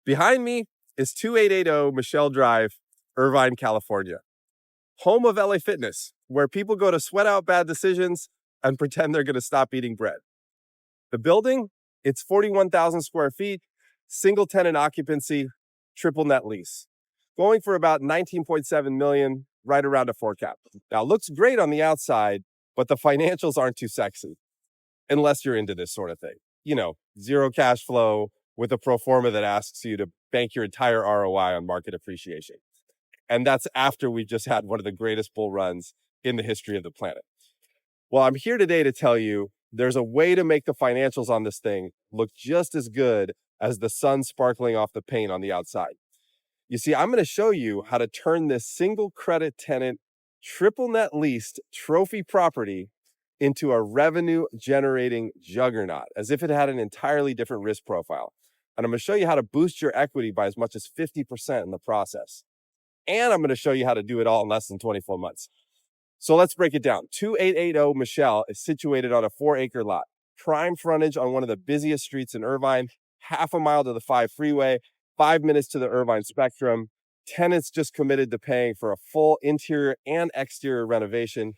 Behind me is 2880 Michelle Drive, Irvine, California, home of LA Fitness, where people go to sweat out bad decisions and pretend they're going to stop eating bread. The building, it's 41,000 square feet, single tenant occupancy, triple net lease, going for about 19.7 million, right around a 4 cap. Now, it looks great on the outside, but the financials aren't too sexy, unless you're into this sort of thing. You know, zero cash flow with a pro forma that asks you to bank your entire ROI on market appreciation. And that's after we've just had one of the greatest bull runs in the history of the planet. Well, I'm here today to tell you there's a way to make the financials on this thing look just as good as the sun sparkling off the paint on the outside. You see, I'm going to show you how to turn this single credit tenant, triple net leased trophy property into a revenue generating juggernaut, as if it had an entirely different risk profile. And I'm going to show you how to boost your equity by as much as 50% in the process. And I'm going to show you how to do it all in less than 24 months. So let's break it down. 2880 Michelle is situated on a 4-acre lot, prime frontage on one of the busiest streets in Irvine, half a mile to the 5 freeway, 5 minutes to the Irvine Spectrum. Tenants just committed to paying for a full interior and exterior renovation,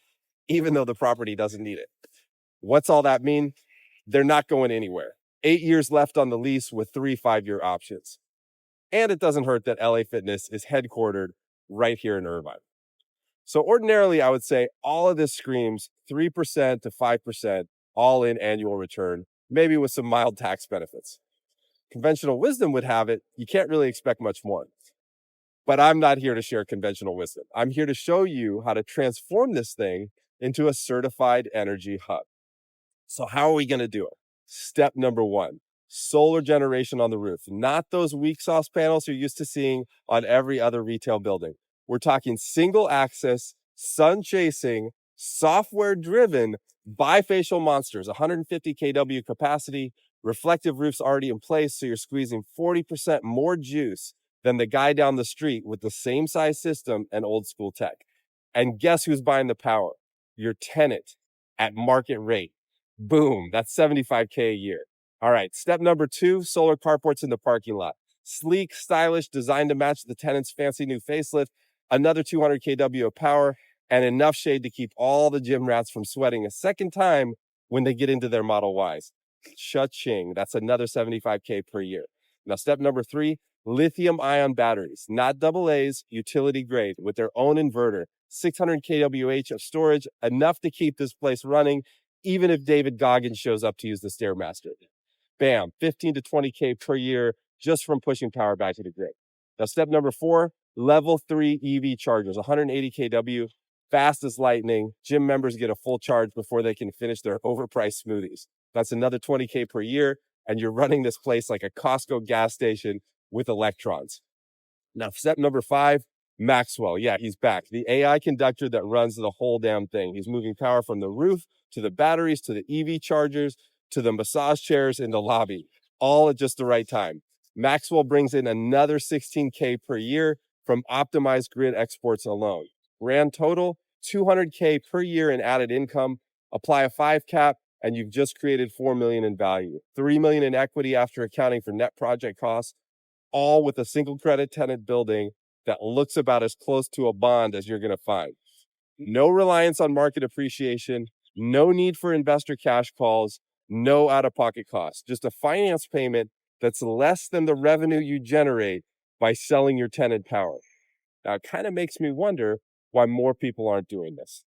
even though the property doesn't need it. What's all that mean? They're not going anywhere. 8 years left on the lease with 3 5-year options. And it doesn't hurt that LA Fitness is headquartered right here in Irvine. So ordinarily, I would say all of this screams 3% to 5% all-in annual return, maybe with some mild tax benefits. Conventional wisdom would have it, you can't really expect much more. But I'm not here to share conventional wisdom. I'm here to show you how to transform this thing into a certified energy hub. So how are we going to do it? Step number 1, solar generation on the roof, not those weak sauce panels you're used to seeing on every other retail building. We're talking single axis, sun chasing, software driven bifacial monsters, 150 kW capacity, reflective roofs already in place. So you're squeezing 40% more juice than the guy down the street with the same size system and old school tech. And guess who's buying the power? Your tenant at market rate. Boom, that's $75K a year. All right, step number 2, solar carports in the parking lot. Sleek, stylish, designed to match the tenant's fancy new facelift, another 200 kW of power, and enough shade to keep all the gym rats from sweating a second time when they get into their Model Ys. Cha-ching, that's another $75K per year. Now, step number 3, lithium-ion batteries, not AA's, utility grade, with their own inverter, 600 kWh of storage, enough to keep this place running, even if David Goggins shows up to use the Stairmaster. Bam, 15 to 20K per year just from pushing power back to the grid. Now, step number 4, level 3 EV chargers, 180 kW, fast as lightning. Gym members get a full charge before they can finish their overpriced smoothies. That's another 20K per year, and you're running this place like a Costco gas station with electrons. Now, step number 5, Maxwell. Yeah, he's back. The AI conductor that runs the whole damn thing. He's moving power from the roof to the batteries, to the EV chargers, to the massage chairs in the lobby, all at just the right time. Maxwell brings in another 16K per year from optimized grid exports alone. Grand total, 200K per year in added income. Apply a 5 cap, and you've just created $4 million in value. $3 million in equity after accounting for net project costs, all with a single credit tenant building that looks about as close to a bond as you're going to find. No reliance on market appreciation, no need for investor cash calls, no out-of-pocket costs, just a finance payment that's less than the revenue you generate by selling your tenant power. Now, it kind of makes me wonder why more people aren't doing this.